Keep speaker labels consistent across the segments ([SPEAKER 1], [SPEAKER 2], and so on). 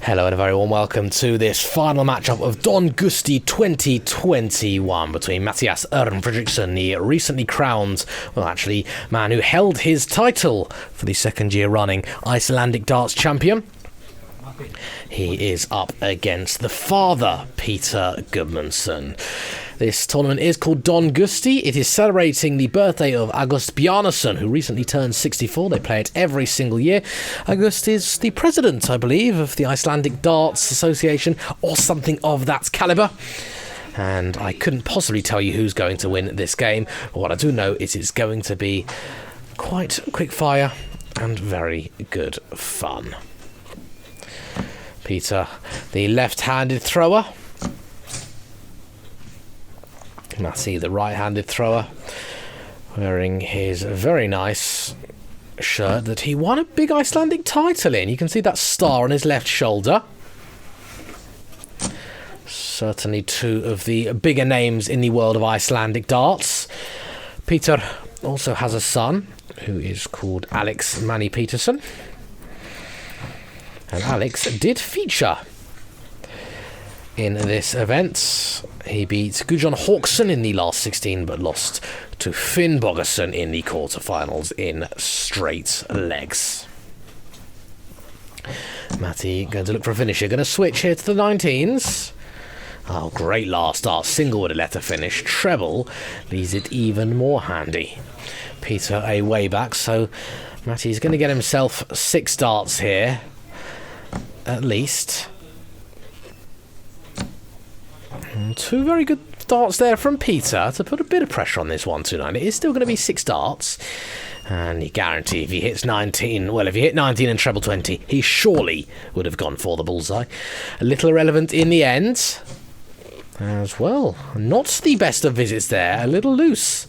[SPEAKER 1] Hello and a very warm welcome to this final matchup of Don Gústi 2021 between Matthías Örn Friðriksson, the recently crowned, man who held his title for the second year running Icelandic darts champion. He is up against the father, Pétur Guðmundsson. This tournament is called Don Gústi. It is celebrating the birthday of August Bjarnason, who recently turned 64. They play it every single year. August is the president, I believe, of the Icelandic Darts Association, or something of that calibre. And I couldn't possibly tell you who's going to win this game. But what I do know is it's going to be quite quick fire and very good fun. Pétur, the left-handed thrower. Matty, the right-handed thrower, wearing his very nice shirt that he won a big Icelandic title in. You can see that star on his left shoulder. Certainly two of the bigger names in the world of Icelandic darts. Pétur also has a son who is called Alex Manny Peterson. And Alex did feature in this event. He beat Guðjón Hawksson in the last 16, but lost to Finn Bogason in the quarterfinals in straight legs. Matty going to look for a finisher. Going to switch here to the 19s. Oh, great last start. Single would have let her finish. Treble leaves it even more handy. Pétur a way back, so Matty's going to get himself 6 darts here, at least. And 2 very good darts there from Pétur to put a bit of pressure on this 1-2-9. It is still going to be 6 darts. And you guarantee if he hits 19, well, if he hit 19 and treble 20, he surely would have gone for the bullseye. A little irrelevant in the end as well. Not the best of visits there. A little loose.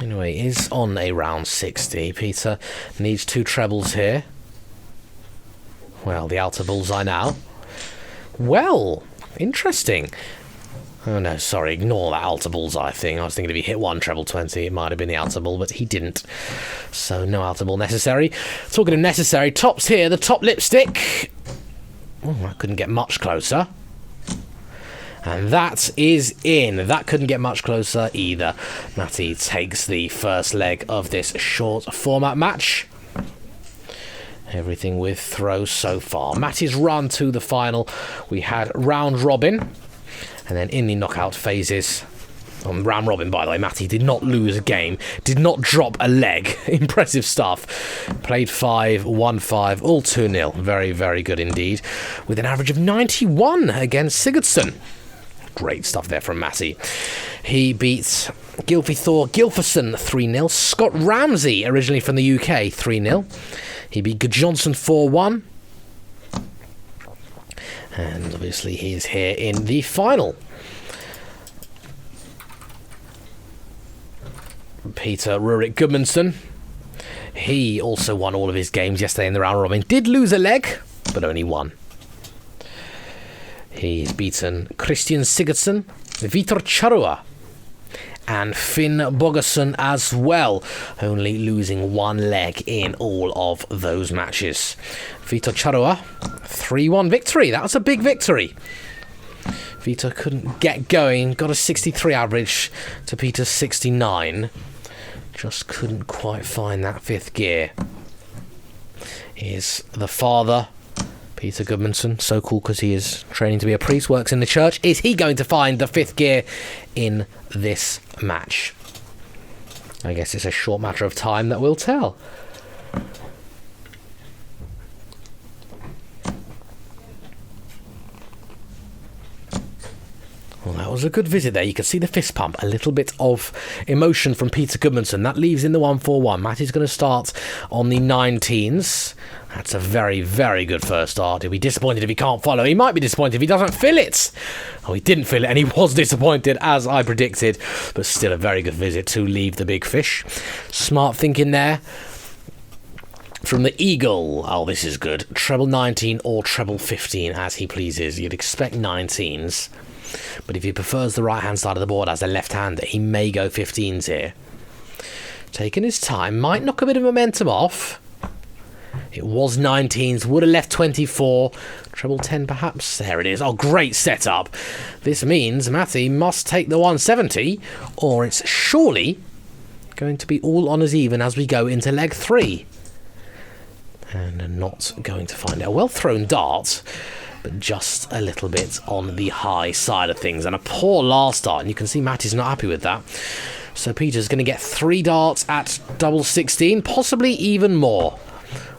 [SPEAKER 1] Anyway, is on a round 60. Pétur needs 2 trebles here. Well, the outer bullseye now. Well, interesting. Oh no, sorry, ignore that outer bullseye thing. I was thinking if he hit 1 treble 20, it might have been the outer bull, but he didn't. So no outer bull necessary. Talking of necessary, tops here, the top lipstick. Oh, I couldn't get much closer. And that is in. That couldn't get much closer either. Matty takes the first leg of this short format match. Everything with throws so far. Matty's run to the final. We had round robin. And then in the knockout phases, on round robin, by the way, Matty did not lose a game. Did not drop a leg. Impressive stuff. Played 5, won 5, all 2-0. Very, very good indeed. With an average of 91 against Sigurdsson. Great stuff there from Matty. He beat Gylfi Thor Gylfason 3-0. Scott Ramsey, originally from the UK, 3-0. He beat Johnson 4-1. And obviously he is here in the final. Pétur Rúðrik Guðmundsson. He also won all of his games yesterday in the round robin. Did lose a leg, but only one. He's beaten Christian Sigurdsson, Vítor Charua, and Finn Bogason as well, only losing 1 leg in all of those matches. Vítor Charua, 3-1 victory. That was a big victory. Vítor couldn't get going, got a 63 average to Pétur's 69. Just couldn't quite find that 5th gear. Is the father, Pétur Guðmundsson, so cool because he is training to be a priest, works in the church. Is he going to find the 5th gear in this match? I guess it's a short matter of time that will tell. Well, that was a good visit there. You can see the fist pump. A little bit of emotion from Pétur Guðmundsson. That leaves in the 1-4-1. Matty's going to start on the 19s. That's a very, very good first start. He'll be disappointed if he can't follow. He might be disappointed if he doesn't fill it. Oh, he didn't fill it, and he was disappointed, as I predicted. But still a very good visit to leave the big fish. Smart thinking there from the Eagle. Oh, this is good. Treble 19 or treble 15, as he pleases. You'd expect 19s. But if he prefers the right-hand side of the board as a left-hander, he may go 15s here. Taking his time, might knock a bit of momentum off. It was 19s, would have left 24. Treble 10 perhaps. There it is. Oh, great setup. This means Matty must take the 170, or it's surely going to be all honours even as we go into leg 3. And not going to find it. A well thrown dart, but just a little bit on the high side of things. And a poor last dart, and you can see Matty's not happy with that. So Peter's going to get 3 darts at double 16, possibly even more.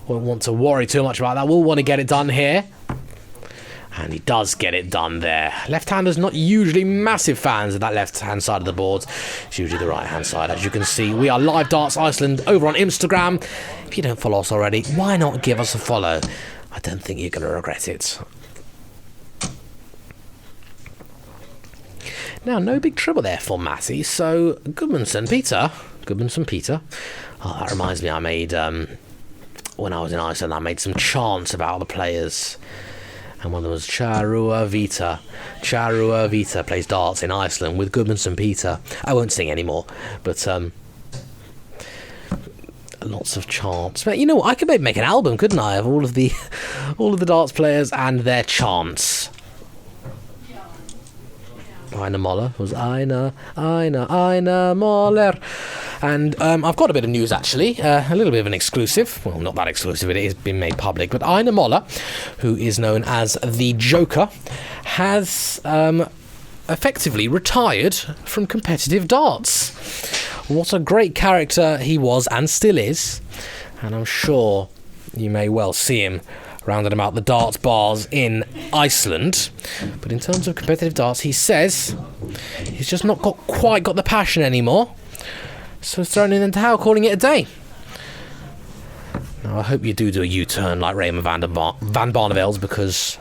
[SPEAKER 1] Won't want to worry too much about that. We'll want to get it done here. And he does get it done there. Left-handers not usually massive fans of that left-hand side of the board. It's usually the right-hand side. As you can see, we are Live Darts Iceland over on Instagram. If you don't follow us already, why not give us a follow? I don't think you're going to regret it. Now, no big trouble there for Matty. So, Guðmundsson Peter. Oh, that reminds me, I made... when I was in Iceland, I made some chants about the players. And one of them was Charua Vita. Charua Vita plays darts in Iceland with Guðmundsson Peter. I won't sing anymore, but lots of chants. But you know what? I could maybe make an album, couldn't I, of all of the darts players and their chants. Eine Moller was eine Moller. And I've got a bit of news, actually. A little bit of an exclusive. Well, not that exclusive. It has been made public. But Eine Moller, who is known as the Joker, has effectively retired from competitive darts. What a great character he was and still is. And I'm sure you may well see him round and about the darts bars in Iceland. But in terms of competitive darts, he says he's just not quite got the passion anymore. So he's thrown in the towel, calling it a day. Now, I hope you do a U-turn like Raymond van Barnevelds, because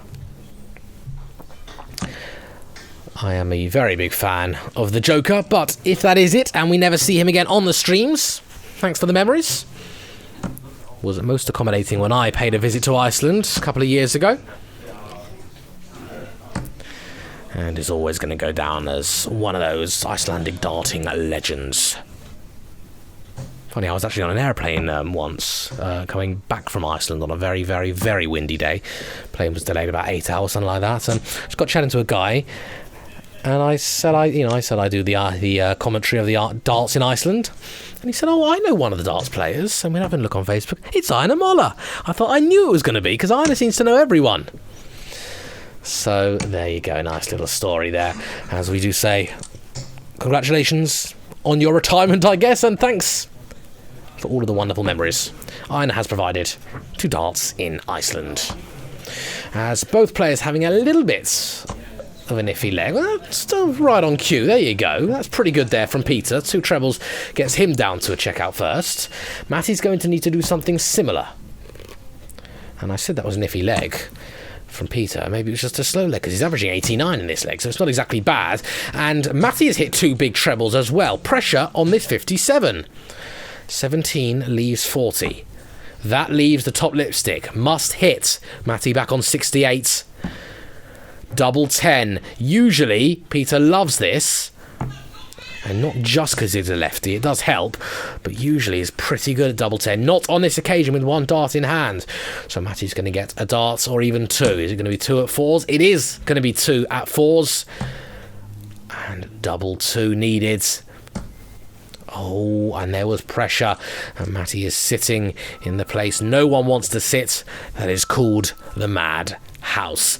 [SPEAKER 1] I am a very big fan of the Joker. But if that is it, and we never see him again on the streams, thanks for the memories. Was most accommodating when I paid a visit to Iceland a couple of years ago. And is always going to go down as one of those Icelandic darting legends. Funny, I was actually on an airplane once, coming back from Iceland on a very, very, very windy day. Plane was delayed about 8 hours, something like that. And just got chatting to a guy, and I said I do the commentary of the darts in Iceland. And he said, "Oh, I know one of the darts players." And we're having a look on Facebook. It's Eine Moller. I thought I knew it was going to be, because Eine seems to know everyone. So there you go, nice little story there. As we do say, congratulations on your retirement, I guess, and thanks for all of the wonderful memories Eine has provided to darts in Iceland. As both players having a little bit of an iffy leg. Well, still right on cue. There you go. That's pretty good there from Peter. 2 trebles gets him down to a checkout first. Matty's going to need to do something similar. And I said that was an iffy leg from Peter. Maybe it was just a slow leg, because he's averaging 89 in this leg, so it's not exactly bad. And Matty has hit 2 big trebles as well. Pressure on this 57. 17 leaves 40. That leaves the top lipstick. Must hit. Matty back on 68. Double 10. Usually, Peter loves this. And not just because he's a lefty, it does help, but usually he's pretty good at double 10. Not on this occasion with 1 dart in hand. So Matty's going to get a dart or even 2. Is it going to be 2 at 4s? It is going to be 2 at 4s. And double 2 needed. Oh, and there was pressure. And Matty is sitting in the place no one wants to sit. That is called the Mad House.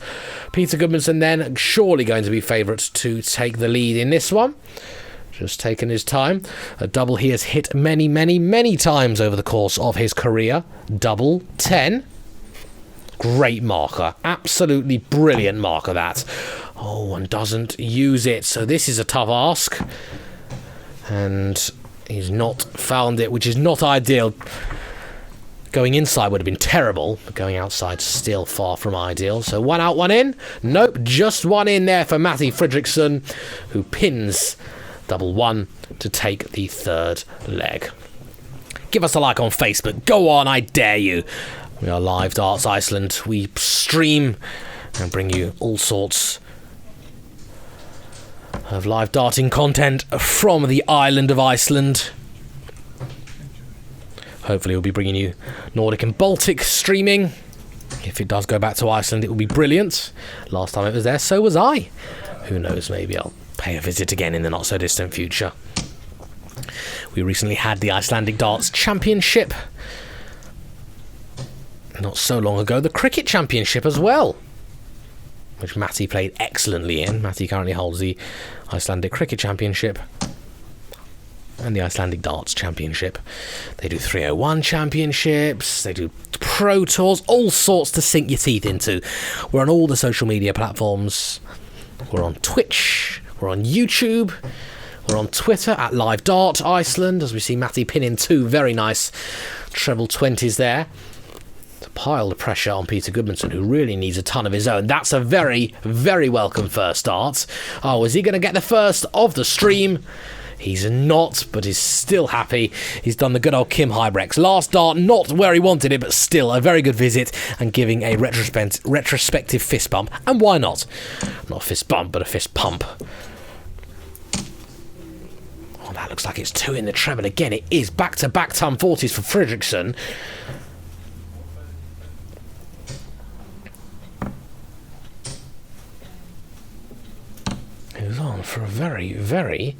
[SPEAKER 1] Peter Guðmundsson then surely going to be favourite to take the lead in this one. Just taking his time. A double he has hit many, many, many times over the course of his career. Double 10. Great marker. Absolutely brilliant marker, that. Oh, and doesn't use it. So this is a tough ask. And he's not found it, which is not ideal. Going inside would have been terrible, but going outside still far from ideal. So 1 out, 1 in. Nope, just 1 in there for Matthías Friðriksson, who pins double 1 to take the 3rd leg. Give us a like on Facebook. Go on, I dare you. We are Live Darts Iceland. We stream and bring you all sorts of live darting content from the island of Iceland. Hopefully we'll be bringing you Nordic and Baltic streaming. If it does go back to Iceland, it will be brilliant. Last time it was there, so was I. Who knows, maybe I'll pay a visit again in the not-so-distant future. We recently had the Icelandic Darts Championship. Not so long ago, the Cricket Championship as well, which Matty played excellently in. Matty currently holds the Icelandic Cricket Championship and the Icelandic Darts Championship. They do 301 championships, they do pro tours, all sorts to sink your teeth into. We're on all the social media platforms. We're on Twitch, we're on YouTube, we're on Twitter at Live Dart Iceland, as we see Matty pinning 2 very nice treble 20s there. To pile the pressure on Pétur Guðmundsson, who really needs a ton of his own. That's a very, very welcome first dart. Oh, is he going to get the first of the stream? He's not, but he's still happy. He's done the good old Kim Hybrex. Last dart, not where he wanted it, but still a very good visit and giving a retrospective fist bump. And why not? Not a fist bump, but a fist pump. Oh, that looks like it's 2 in the treble again. It is back-to-back ton 40s for Friðriksson. He was on for a very, very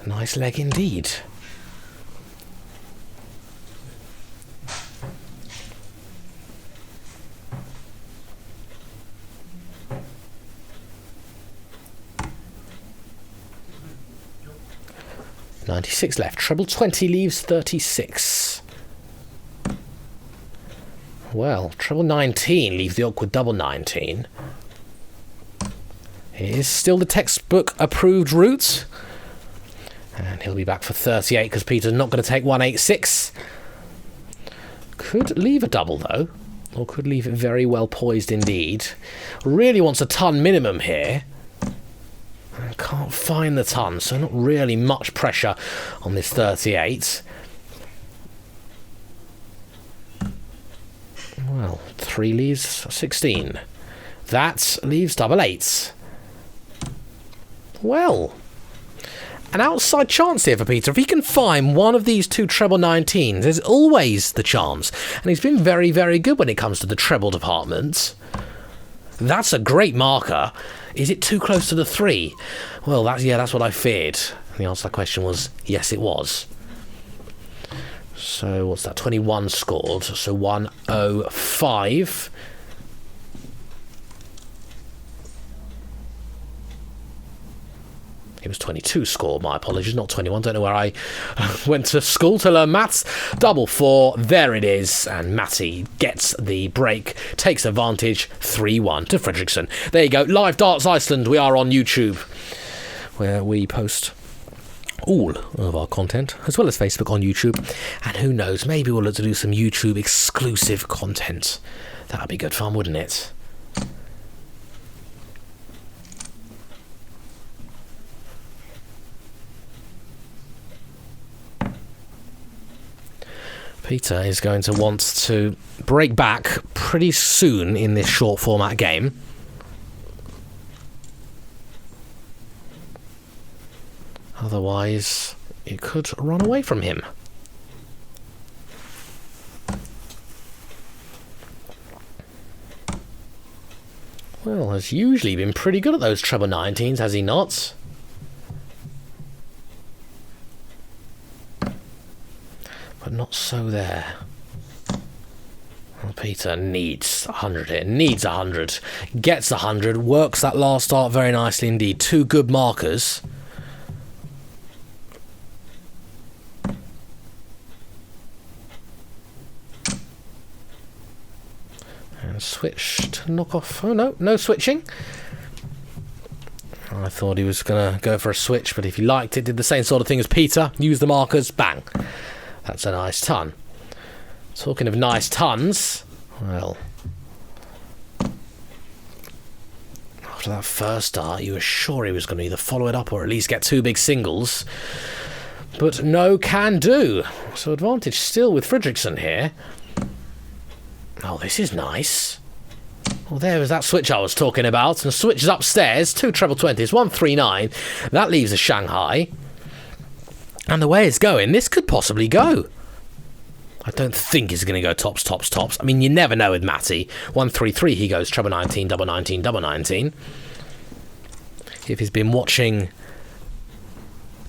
[SPEAKER 1] nice leg indeed. .96 left. Treble 20 leaves 36. Well, treble 19 leaves the awkward double 19. It is still the textbook approved route. And he'll be back for 38 because Peter's not going to take 186. Could leave a double though, or could leave it very well poised indeed. Really wants a ton minimum here. Can't find the ton, so not really much pressure on this 38. Well, 3 leaves 16. That leaves double 8. Well, an outside chance here for Peter. If he can find one of these 2 treble 19s, there's always the chance. And he's been very, very good when it comes to the treble department. That's a great marker. Is it too close to the 3? Well, that's what I feared. The answer to that question was yes, it was. So what's that? 21 scored. So 105. It was 22 scored, my apologies, not 21. Don't know where I went to school to learn maths. Double 4, there it is. And Matty gets the break, takes advantage, 3-1 to Friðriksson. There you go, Live Darts Iceland. We are on YouTube, where we post all of our content, as well as Facebook on YouTube. And who knows, maybe we'll look to do some YouTube exclusive content. That would be good fun, wouldn't it? Peter is going to want to break back pretty soon in this short format game. Otherwise, it could run away from him. Well, has usually been pretty good at those treble 19s, has he not? But not so there. Well, Peter needs 100 here. Needs 100. Gets 100. Works that last start very nicely indeed. 2 good markers. And switch to knock off. Oh no, no switching. I thought he was going to go for a switch, but if he liked it, did the same sort of thing as Peter. Use the markers. Bang. That's a nice ton. Talking of nice tons, well, after that first start, you were sure he was going to either follow it up or at least get 2 big singles. But no can do. So advantage still with Friðriksson here. Oh, this is nice. Well, there was that switch I was talking about. And switches upstairs, 2 treble 20s, 139. That leaves a Shanghai. And the way it's going, this could possibly go. I don't think he's going to go tops, tops, tops. I mean, you never know with Matty. 133, he goes treble 19, double 19, double 19. If he's been watching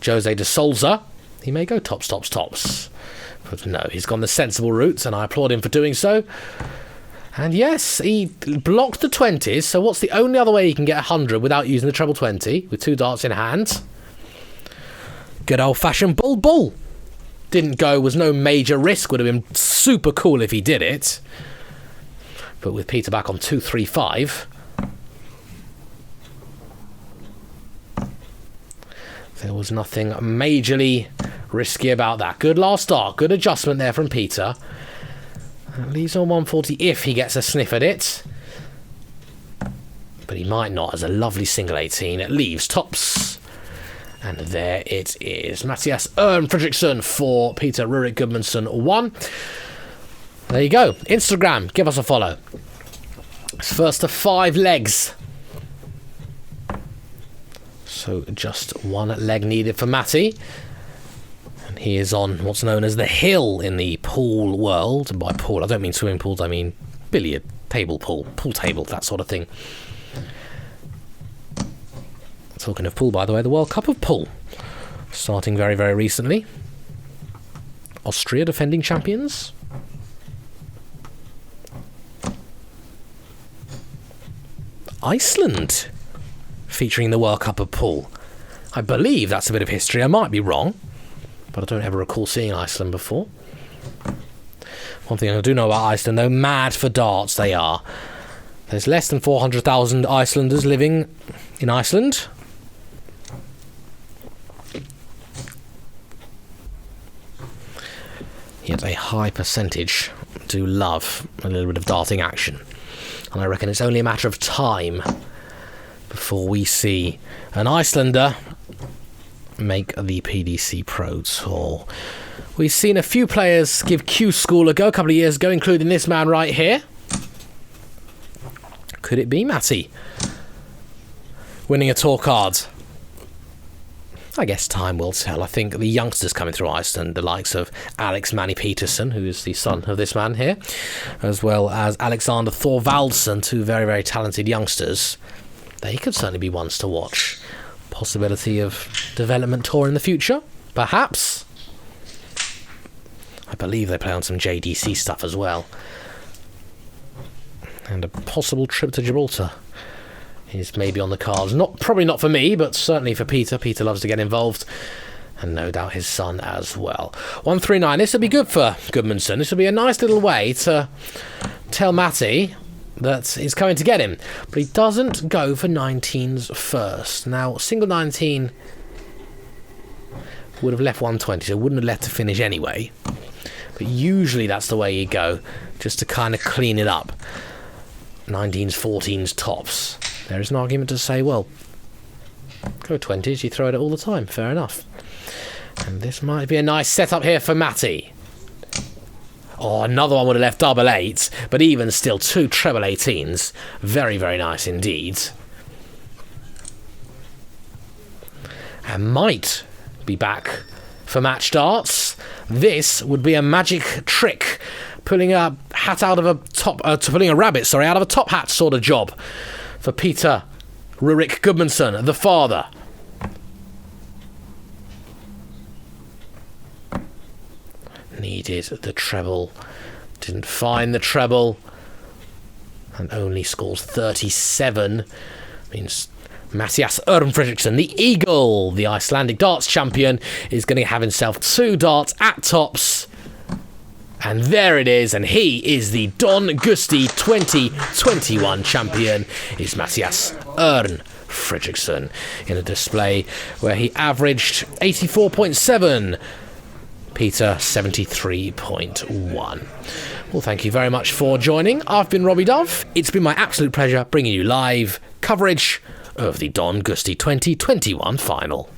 [SPEAKER 1] Jose de Souza, he may go tops, tops, tops. But no, he's gone the sensible route, and I applaud him for doing so. And yes, he blocked the 20s, so what's the only other way he can get 100 without using the treble 20, with 2 darts in hand? Good old-fashioned bull. Didn't go, was no major risk, would have been super cool if he did it. But with Peter back on 235, there was nothing majorly risky about that. Good last start, good adjustment there from Peter. That leaves on 140 if he gets a sniff at it. But he might not, as a lovely single 18. It leaves tops. And there it is. Matthías Örn Friðriksson for Pétur Rúðrik Guðmundsson 1. There you go. Instagram, give us a follow. It's first to 5 legs. So just 1 leg needed for Matty. And he is on what's known as the hill in the pool world. And by pool, I don't mean swimming pools, I mean billiard, table pool table, that sort of thing. Talking of pool, by the way, the World Cup of Pool starting very, very recently. Austria defending champions. Iceland featuring the World Cup of Pool. I believe that's a bit of history. I might be wrong, but I don't ever recall seeing Iceland before. One thing I do know about Iceland, though, mad for darts they are. There's less than 400,000 Icelanders living in Iceland. Yet a high percentage do love a little bit of darting action. And I reckon it's only a matter of time before we see an Icelander make the PDC Pro Tour. We've seen a few players give Q School a go a couple of years ago, including this man right here. Could it be Matty winning a tour card? I guess time will tell. I think the youngsters coming through Iceland, the likes of Alex Manny Peterson, who is the son of this man here, as well as Alexander Thorvaldsson, 2 very, very talented youngsters, they could certainly be ones to watch. Possibility of development tour in the future, perhaps. I believe they play on some JDC stuff as well. And a possible trip to Gibraltar is maybe on the cards. Probably not for me, but certainly for Peter. Peter loves to get involved, and no doubt his son as well. 139. This will be good for Guðmundsson. This will be a nice little way to tell Matty that he's coming to get him. But he doesn't go for 19s first. Now, single 19 would have left 120, so wouldn't have left to finish anyway. But usually that's the way you go, just to kind of clean it up. 19s, 14s, tops. There is an argument to say, well, go 20s, you throw it all the time. Fair enough. And this might be a nice setup here for Matty. Oh, another one would have left double 8s, but even still 2 treble 18s. Very, very nice indeed. And might be back for match darts. This would be a magic trick. Pulling a hat out of a top, pulling a rabbit, out of a top hat sort of job for Pétur Rúðrik Guðmundsson, the father. Needed the treble, didn't find the treble, and only scores 37. Means Matthías Örn Friðriksson, the Eagle, the Icelandic darts champion, is going to have himself 2 darts at tops. And there it is, and he is the Don Gústi 2021 champion, is Matthías Örn Friðriksson, in a display where he averaged 84.7, Peter 73.1. Well, thank you very much for joining. I've been Robbie Dove. It's been my absolute pleasure bringing you live coverage of the Don Gústi 2021 final.